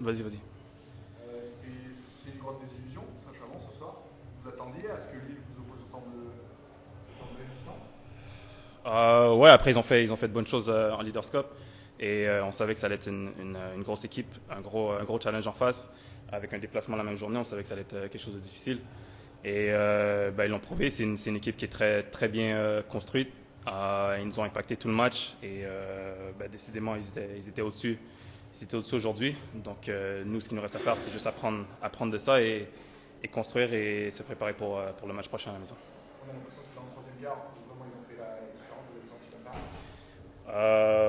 Vas-y, vas-y. C'est une grosse désillusion, Saint-Chamond, ce soir. Vous attendiez à ce que Lille vous oppose autant de résistance? Ouais, après ils ont fait de bonnes choses en Leaders Cup et on savait que ça allait être une grosse équipe, un gros challenge en face avec un déplacement la même journée. On savait que ça allait être quelque chose de difficile et ils l'ont prouvé. C'est une équipe qui est très bien construite. Ils nous ont impacté tout le match et décidément ils étaient au-dessus. Ils étaient au-dessus aujourd'hui. Donc nous, ce qu'il nous reste à faire, c'est juste apprendre de ça et construire et se préparer pour le match prochain à la maison. On a l'impression que dans le troisième quart, comment ils ont fait la différence, vous l'avez senti comme ça?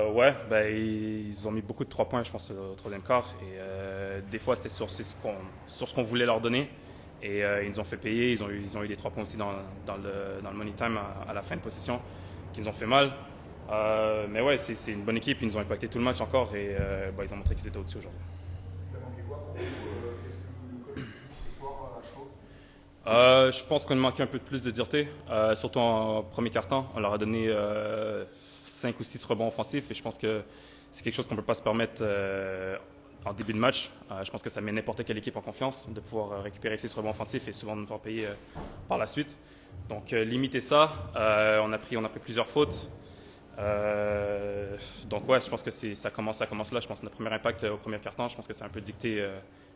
Ouais, ils ont mis beaucoup de 3 points, je pense, au troisième quart. Et des fois, c'était sur ce qu'on voulait leur donner. Et ils nous ont fait payer. Ils ont eu des 3 points aussi dans le money time à la fin de possession, qui nous ont fait mal. Mais ouais, c'est une bonne équipe. Ils nous ont impacté tout le match encore. Et ils ont montré qu'ils étaient au-dessus aujourd'hui. Il a manqué quoi pour vous? Qu'est-ce que le coach ce soir à chaud? Je pense qu'on manquait un peu plus de dureté, surtout en premier quart-temps. On leur a donné 5 ou 6 rebonds offensifs et je pense que c'est quelque chose qu'on ne peut pas se permettre en début de match. Je pense que ça met n'importe quelle équipe en confiance de pouvoir récupérer 6 rebonds offensifs et souvent nous faire payer par la suite. Donc limiter ça, on a pris plusieurs fautes. Donc ouais, je pense que ça commence là. Je pense que notre premier impact au premier quart-temps, je pense que c'est un peu dicté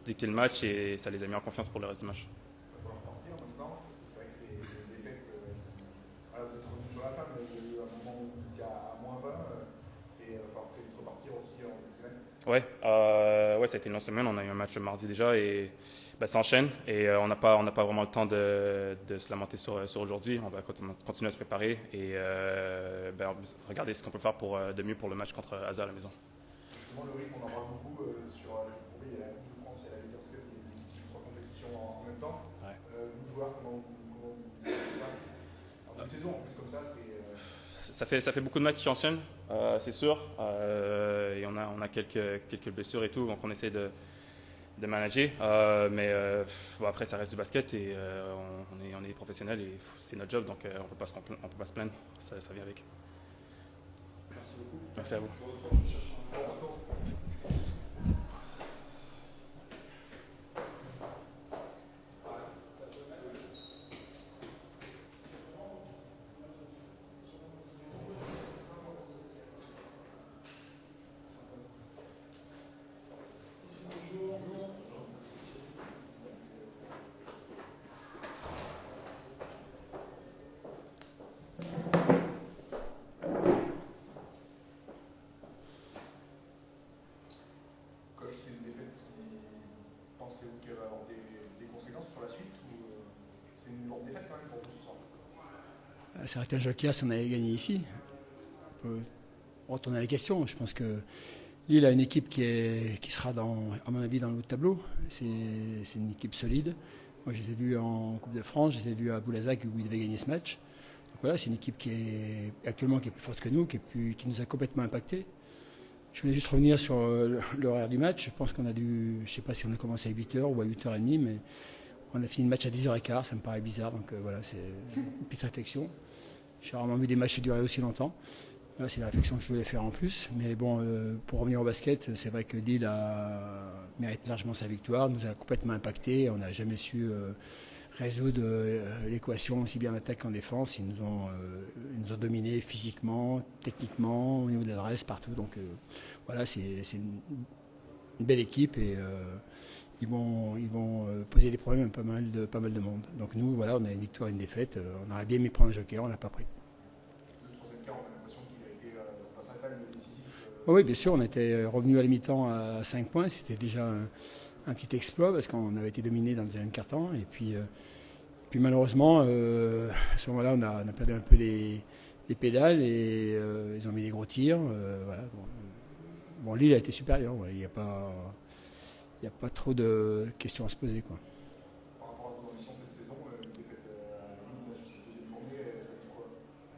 le match et ça les a mis en confiance pour le reste du match. Il va falloir partir maintenant, parce que c'est vrai que c'est une défaite. Voilà, vous êtes revenu sur la fin, mais il y a eu un moment où vous étiez à -20. Il va falloir très vite repartir aussi en une semaine. Ouais, ça a été une longue semaine. On a eu un match mardi déjà et ça enchaîne. Et on n'a pas vraiment le temps de se lamenter sur aujourd'hui. On va continuer à se préparer et regarder ce qu'on peut faire de mieux pour le match contre Asa à la maison. Justement, le rythme, on en parle beaucoup sur la Coupe il y a la Coupe de France, il y a la Leaders Cup, il y a des équipes qui sont en compétition en même temps. Ouais. Vous, joueurs, comment vous vivez ça? En début de saison, en plus, comme ça, c'est. Ça fait beaucoup de matchs qui enchaînent, c'est sûr. Et on a quelques blessures et tout, donc on essaie de manager. Après, ça reste du basket et on est des professionnels et c'est notre job, donc on peut pas se plaindre. Ça vient avec. Merci beaucoup. Merci à vous. Coach, c'est une défaite qui. Pensez-vous qu'elle va avoir des conséquences sur la suite ou c'est une lourde défaite quand même pour vous ce soir? C'est vrai qu'un joker, si on avait gagné ici, on peut retourner à la question. Je pense que Lille a une équipe qui sera, à mon avis, dans le haut de tableau. C'est une équipe solide. Moi, je les ai vus en Coupe de France, je les ai vus à Boulazac où ils devaient gagner ce match. Donc voilà, c'est une équipe qui est actuellement qui est plus forte que nous, qui nous a complètement impactés. Je voulais juste revenir sur l'horaire du match. Je pense qu'on a dû, je ne sais pas si on a commencé à 8h ou à 8h30, mais on a fini le match à 10h15, ça me paraît bizarre. Donc voilà, c'est une petite réflexion. J'ai rarement vu des matchs durer aussi longtemps. Là, c'est la réflexion que je voulais faire en plus. Mais bon, pour revenir au basket, c'est vrai que Lille mérite largement sa victoire, nous a complètement impacté. On n'a jamais su résoudre l'équation aussi bien en attaque qu'en défense. Ils nous ont dominés physiquement, techniquement, au niveau de l'adresse, partout. Donc voilà, c'est une belle équipe et ils vont poser des problèmes à pas mal de monde. Donc nous, voilà, on a une victoire et une défaite. On aurait bien aimé prendre un joker, on l'a pas pris. Le troisième quart, on a l'impression qu'il a été pas fatal mais décisif. Oui, bien sûr, on était revenu à la mi-temps à 5 points. C'était déjà un petit exploit parce qu'on avait été dominé dans le deuxième quart-temps. Et puis malheureusement, à ce moment-là, on a perdu un peu les pédales et ils ont mis des gros tirs. Voilà. Bon, Lille a été supérieur. Ouais. Il n'y a pas trop de questions à se poser, quoi. Par rapport à vos ambitions cette saison, une défaite à Lille sur cette deuxième journée, ça dit quoi?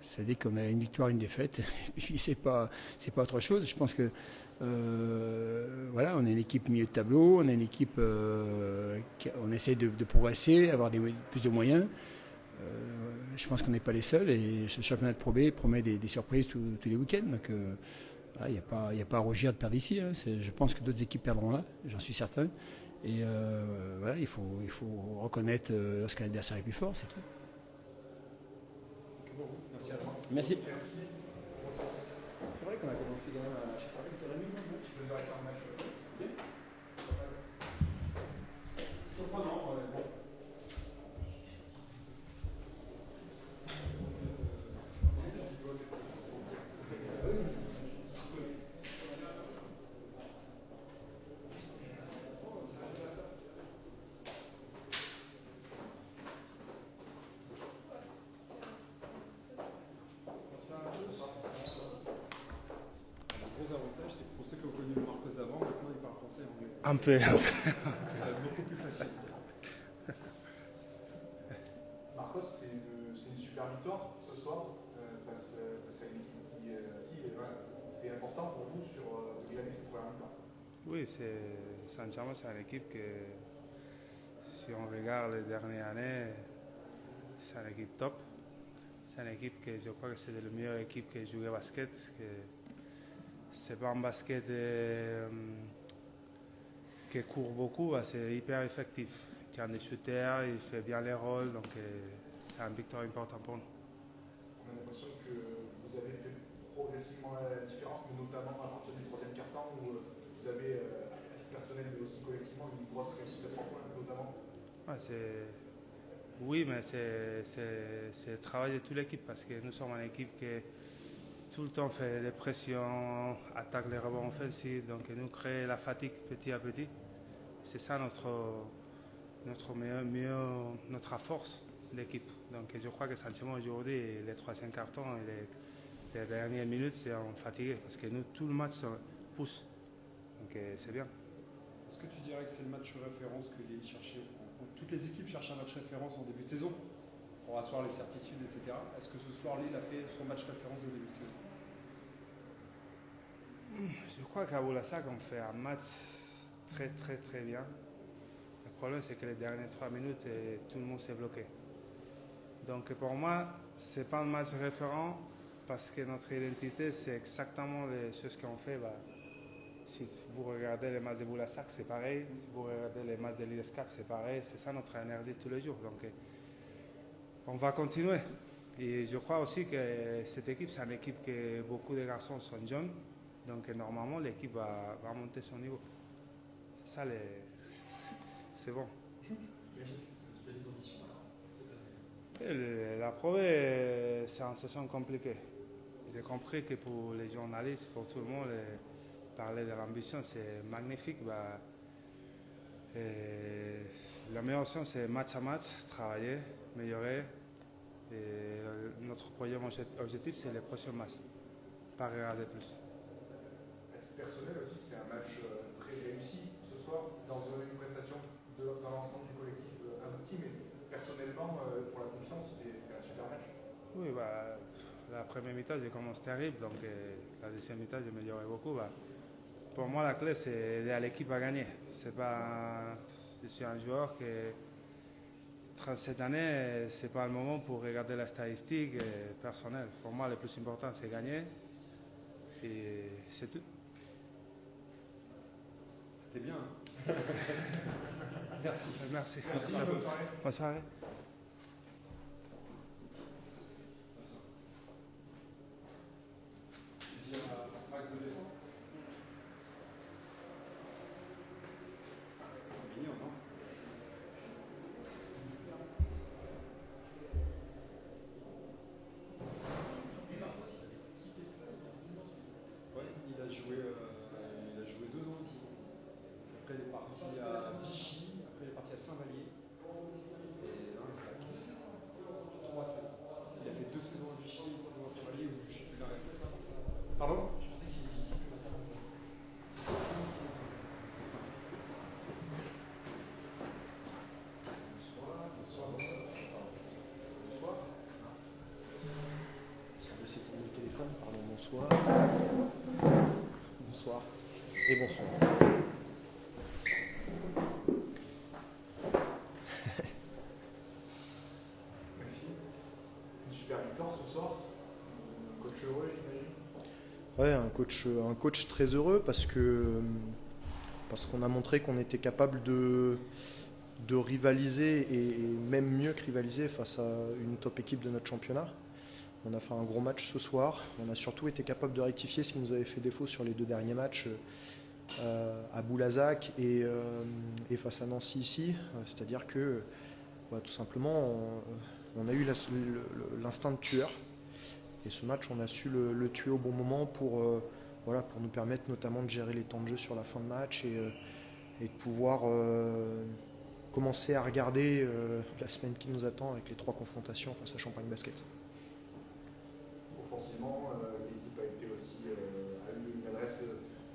Ça dit qu'on a une victoire, une défaite. Et puis c'est pas autre chose. Je pense que voilà, on est une équipe milieu de tableau, on est une équipe, on essaie de progresser, avoir plus de moyens. Je pense qu'on n'est pas les seuls et ce championnat de Pro B promet des surprises tous les week-ends. Donc Voilà, il n'y a pas à rougir de perdre ici. Hein. Je pense que d'autres équipes perdront là, j'en suis certain. Et voilà, il faut reconnaître lorsqu'un adversaire est plus fort, c'est tout. Merci à toi. Merci. C'est vrai qu'on a commencé quand même à 2h15 match. Surprenant, bon. Le gros avantage, c'est que pour ceux qui ont connu le Marcos d'avant, maintenant ils parlent français et anglais. Un peu. Ça va être beaucoup plus facile. Marcos, c'est une super victoire ce soir face à une équipe qui voilà, c'était important pour vous de gagner cette première mi-temps. Oui, sincèrement, c'est une équipe que, si on regarde les dernières années, c'est une équipe top. C'est une équipe que je crois que c'est la meilleure équipe qui joue au basket. C'est pas un basket qui court beaucoup, c'est hyper effectif. Il tient des shooters, il fait bien les rôles, donc c'est une victoire importante pour nous. On a l'impression que vous avez fait progressivement la différence, mais notamment à partir du troisième quart-temps où vous avez, à titre personnel mais aussi collectivement, une grosse réussite à 3 points notamment. Ouais, oui, mais c'est le travail de toute l'équipe parce que nous sommes une équipe qui tout le temps fait des pressions, attaque les rebonds offensifs, donc nous crée la fatigue petit à petit. C'est ça notre force d'équipe. Donc je crois que sentiment aujourd'hui, les troisième cartons et les dernières minutes, c'est fatigué parce que nous, tout le match pousse. Donc c'est bien. Est-ce que tu dirais que c'est le match référence que Lille cherchait? Toutes les équipes cherchent un match référence en début de saison pour asseoir les certitudes, etc. Est-ce que ce soir, Lille a fait son match référence de début de saison? Je crois qu'à Boulazac, on fait un match très très très bien. Le problème, c'est que les dernières 3 minutes, tout le monde s'est bloqué. Donc pour moi, ce n'est pas un match référent parce que notre identité, c'est exactement les choses qu'on fait. Si vous regardez les matchs de Boulazac, c'est pareil. Si vous regardez les matchs de l'IDESCAP, c'est pareil. C'est ça notre énergie tous les jours. Donc on va continuer. Et je crois aussi que cette équipe, c'est une équipe que beaucoup de garçons sont jeunes. Donc normalement, l'équipe va monter son niveau. C'est ça, c'est bon. Et la preuve, c'est une saison compliquée. J'ai compris que pour les journalistes, pour tout le monde, parler de l'ambition, c'est magnifique. La meilleure chose, c'est match à match, travailler, améliorer. Et notre premier objectif, c'est les prochains matchs. Pas regarder plus. Personnel aussi, c'est un match très réussi ce soir dans une prestation dans l'ensemble du collectif un petit, mais personnellement, pour la confiance, c'est un super match. Oui, la première mi-temps, j'ai commencé terrible, donc la deuxième mi-temps, j'ai amélioré beaucoup. Pour moi, la clé, c'est d'aider l'équipe à gagner. Je suis un joueur qui, 37 années, ce n'est pas le moment pour regarder la statistique personnelle. Pour moi, le plus important, c'est gagner. Et c'est tout. C'était bien. Hein. Merci. Merci. Merci, bonne soirée. Bonne soirée. Tu dis à Max de descendre? C'est mignon, non? Oui, il a joué 2 ans ici. Après, il est parti à Vichy, après, il est parti à Saint-Vallier. Et non, c'est pas 3 saisons. Il a fait 2 saisons à Vichy, une saison à Saint-Vallier, où je sais plus ça. Pardon? Je pensais qu'il était ici plus à ça. Bonsoir. C'est pour le téléphone, pardon, bonsoir. Bonsoir. Et bonsoir. Merci. Une super victoire ce soir. Coach heureux, j'imagine. Ouais, un coach très heureux parce qu'on a montré qu'on était capable de rivaliser et même mieux que rivaliser face à une top équipe de notre championnat. On a fait un gros match ce soir. On a surtout été capable de rectifier ce qui nous avait fait défaut sur les 2 derniers matchs à Boulazac et face à Nancy ici. C'est-à-dire que tout simplement on a eu l'instinct de tueur. Et ce match, on a su le tuer au bon moment pour nous permettre notamment de gérer les temps de jeu sur la fin de match et de pouvoir commencer à regarder la semaine qui nous attend avec les 3 confrontations face à Champagne Basket. Offensivement, l'équipe a été aussi a eu une adresse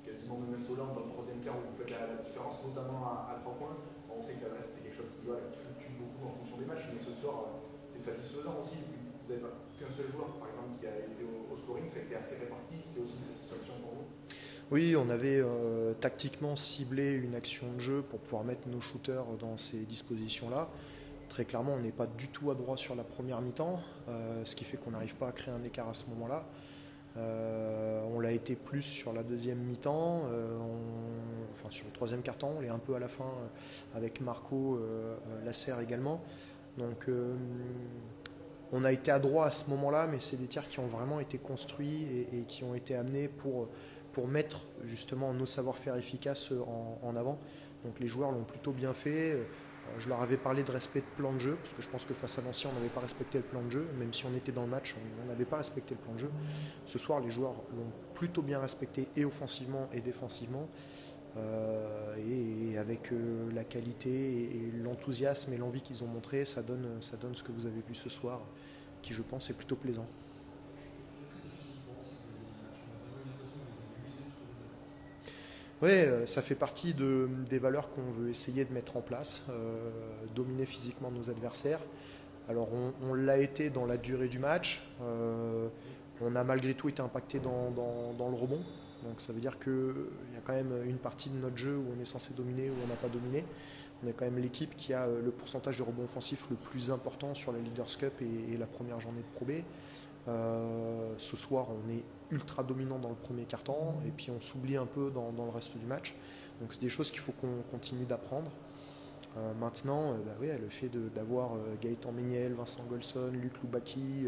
quasiment menaçante dans le 3e quart où vous faites la différence, notamment à 3 points. On sait que l'adresse c'est quelque chose qui fluctue beaucoup en fonction des matchs, mais ce soir c'est satisfaisant aussi. Vous n'avez pas qu'un seul joueur, par exemple, qui a été au scoring, ça a été assez réparti. C'est aussi une satisfaction pour vous? Oui, on avait tactiquement ciblé une action de jeu pour pouvoir mettre nos shooters dans ces dispositions-là. Très clairement, on n'est pas du tout adroit sur la première mi-temps, ce qui fait qu'on n'arrive pas à créer un écart à ce moment-là. On l'a été plus sur la 2e mi-temps, sur le 3e quart-temps, on l'est un peu à la fin avec Marco Lasserre également. Donc on a été adroit à ce moment-là, mais c'est des tirs qui ont vraiment été construits et qui ont été amenés pour mettre justement nos savoir-faire efficaces en avant. Donc les joueurs l'ont plutôt bien fait. Je leur avais parlé de respect de plan de jeu, parce que je pense que face à Nancy, on n'avait pas respecté le plan de jeu. Même si on était dans le match, on n'avait pas respecté le plan de jeu. Ce soir, les joueurs l'ont plutôt bien respecté, et offensivement et défensivement. Et avec la qualité et l'enthousiasme et l'envie qu'ils ont montré, ça donne ce que vous avez vu ce soir, qui je pense est plutôt plaisant. Est-ce que c'est physiquement aussi que tu as vraiment l'impression que vous avez usé tout le match? Oui, ça fait partie des valeurs qu'on veut essayer de mettre en place, dominer physiquement nos adversaires. Alors on l'a été dans la durée du match, on a malgré tout été impacté dans le rebond. Donc ça veut dire qu'il y a quand même une partie de notre jeu où on est censé dominer, où on n'a pas dominé. On est quand même l'équipe qui a le pourcentage de rebond offensif le plus important sur la Leaders Cup et la première journée de Pro B. Ce soir, on est ultra dominant dans le premier quart-temps et puis on s'oublie un peu dans le reste du match. Donc c'est des choses qu'il faut qu'on continue d'apprendre. Maintenant, le fait d'avoir Gaëtan Méniel, Vincent Golson, Luc Loubaki,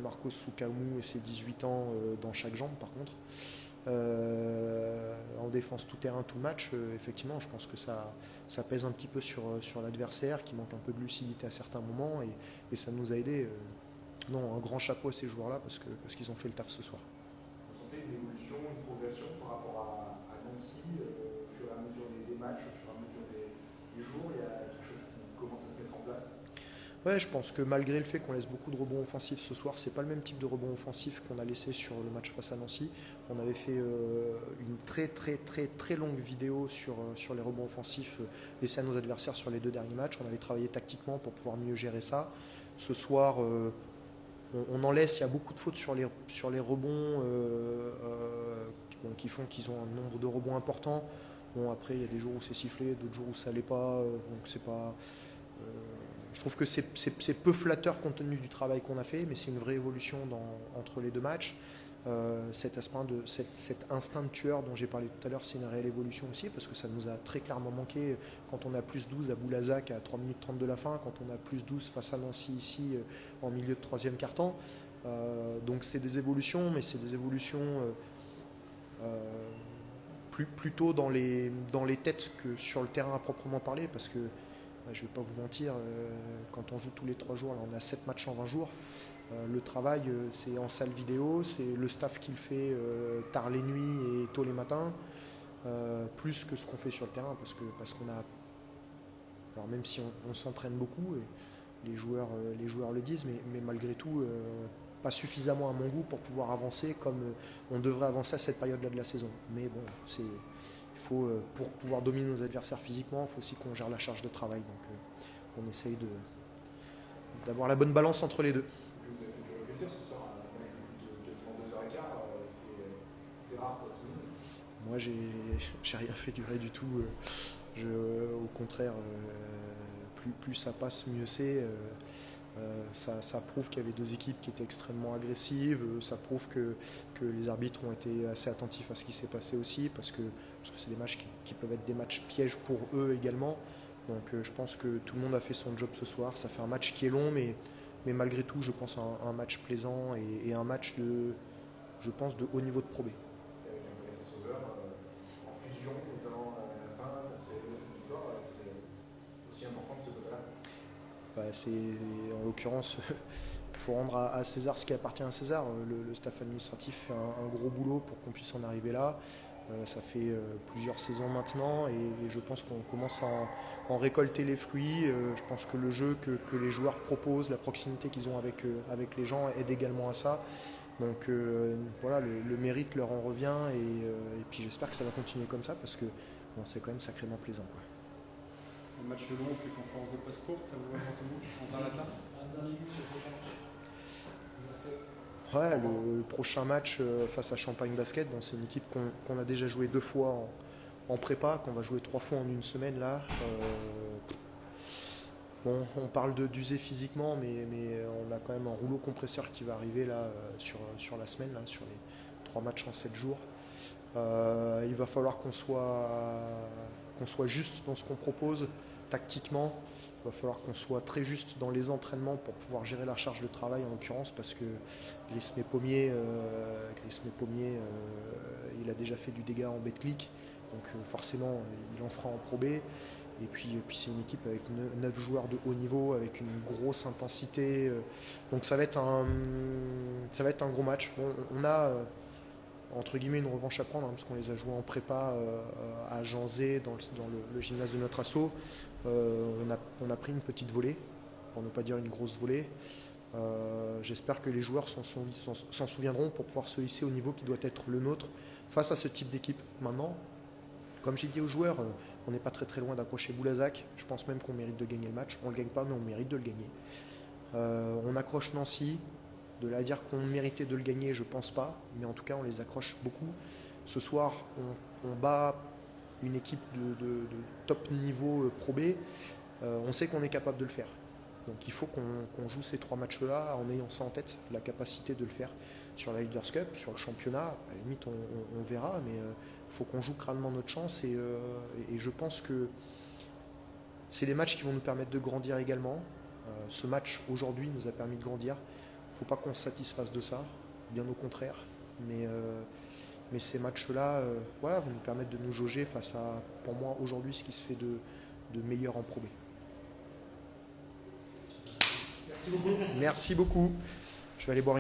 Marcos Soukamou et ses 18 ans dans chaque jambe par contre, en défense tout terrain, tout match, effectivement, je pense que ça pèse un petit peu sur l'adversaire qui manque un peu de lucidité à certains moments et ça nous a aidé. Non, un grand chapeau à ces joueurs-là parce qu'ils ont fait le taf ce soir. Vous sentez une évolution, une progression par rapport à Nancy au fur et à mesure des matchs, au fur et à mesure des jours? Il y a quelque chose qui commence à se mettre en place? Ouais, je pense que malgré le fait qu'on laisse beaucoup de rebonds offensifs ce soir, c'est pas le même type de rebond offensif qu'on a laissé sur le match face à Nancy. On avait fait une très très très très longue vidéo sur les rebonds offensifs laissés à nos adversaires sur les 2 derniers matchs. On avait travaillé tactiquement pour pouvoir mieux gérer ça. Ce soir, on en laisse, il y a beaucoup de fautes sur les rebonds qui font qu'ils ont un nombre de rebonds important. Bon, après, il y a des jours où c'est sifflé, d'autres jours où ça l'est pas. Donc c'est pas. Je trouve que c'est peu flatteur compte tenu du travail qu'on a fait, mais c'est une vraie évolution entre les 2 matchs. Cet instinct de tueur dont j'ai parlé tout à l'heure, c'est une réelle évolution aussi, parce que ça nous a très clairement manqué quand on a plus 12 à Boulazac à 3 minutes 30 de la fin, quand on a plus 12 face à Nancy ici en milieu de 3e quart-temps. Donc c'est des évolutions, mais c'est des évolutions plutôt dans les têtes que sur le terrain à proprement parler, parce que je ne vais pas vous mentir, quand on joue tous les 3 jours, là on a 7 matchs en 20 jours, le travail c'est en salle vidéo, c'est le staff qui le fait tard les nuits et tôt les matins, plus que ce qu'on fait sur le terrain, parce qu'on a, alors même si on s'entraîne beaucoup, et les joueurs le disent, mais malgré tout, pas suffisamment à mon goût pour pouvoir avancer comme on devrait avancer à cette période-là de la saison. Mais bon, faut, pour pouvoir dominer nos adversaires physiquement, il faut aussi qu'on gère la charge de travail. Donc on essaye d'avoir la bonne balance entre les 2. Vous avez fait du plaisir ce soir, de quasiment 2h15, c'est rare pour tout le monde. Moi, j'ai rien fait durer du tout. Au contraire, plus ça passe, mieux c'est. Ça prouve qu'il y avait deux équipes qui étaient extrêmement agressives, ça prouve que les arbitres ont été assez attentifs à ce qui s'est passé aussi, parce que c'est des matchs qui peuvent être des matchs pièges pour eux également. Donc je pense que tout le monde a fait son job ce soir. Ça fait un match qui est long, mais malgré tout, je pense un match plaisant et un match je pense, de haut niveau de Pro B. Avec un blessé sauveur, en fusion, notamment à la fin, pour célébrer cette victoire, c'est aussi important de ce côté-là. En l'occurrence, il faut rendre à César ce qui appartient à César. Le staff administratif fait un gros boulot pour qu'on puisse en arriver là. Ça fait plusieurs saisons maintenant et je pense qu'on commence à en récolter les fruits. Je pense que le jeu que les joueurs proposent, la proximité qu'ils ont avec les gens aide également à ça. Donc voilà, le mérite leur en revient et puis j'espère que ça va continuer comme ça parce que c'est quand même sacrément plaisant, quoi. Le match long fait conférence de presse courte, ça vous va pour tout le monde dans un latin? Ouais, le prochain match face à Champagne Basket, c'est une équipe qu'on a déjà joué 2 fois en prépa, qu'on va jouer 3 fois en une semaine là. On parle d'user physiquement, mais on a quand même un rouleau compresseur qui va arriver là sur la semaine, là, sur les 3 matchs en 7 jours. Il va falloir qu'on soit juste dans ce qu'on propose tactiquement. Il va falloir qu'on soit très juste dans les entraînements pour pouvoir gérer la charge de travail en l'occurrence, parce que Grismé Pommier, il a déjà fait du dégât en Betclic, donc forcément il en fera en Pro B. Et puis c'est une équipe avec 9 joueurs de haut niveau, avec une grosse intensité. Donc ça va être un gros match. On a entre guillemets une revanche à prendre, parce qu'on les a joués en prépa à Janzé, dans le gymnase de notre asso. On a pris une petite volée, pour ne pas dire une grosse volée. J'espère que les joueurs s'en souviendront pour pouvoir se hisser au niveau qui doit être le nôtre face à ce type d'équipe. Maintenant, comme j'ai dit aux joueurs, on n'est pas très très loin d'accrocher Boulazac. Je pense même qu'on mérite de gagner le match. On ne le gagne pas, mais on mérite de le gagner. On accroche Nancy. De là à dire qu'on méritait de le gagner, je ne pense pas. Mais en tout cas, on les accroche beaucoup. Ce soir, on bat une équipe de top niveau Pro B. On sait qu'on est capable de le faire. Donc il faut qu'on joue ces 3 matchs-là en ayant ça en tête, la capacité de le faire sur la Leaders Cup, sur le championnat. À la limite, on verra, mais il faut qu'on joue crânement notre chance. Et je pense que c'est des matchs qui vont nous permettre de grandir également. Ce match aujourd'hui nous a permis de grandir. Il ne faut pas qu'on se satisfasse de ça, bien au contraire. Mais ces matchs-là vont nous permettre de nous jauger face à, pour moi, aujourd'hui, ce qui se fait de meilleur en Pro B. Merci beaucoup. Je vais aller boire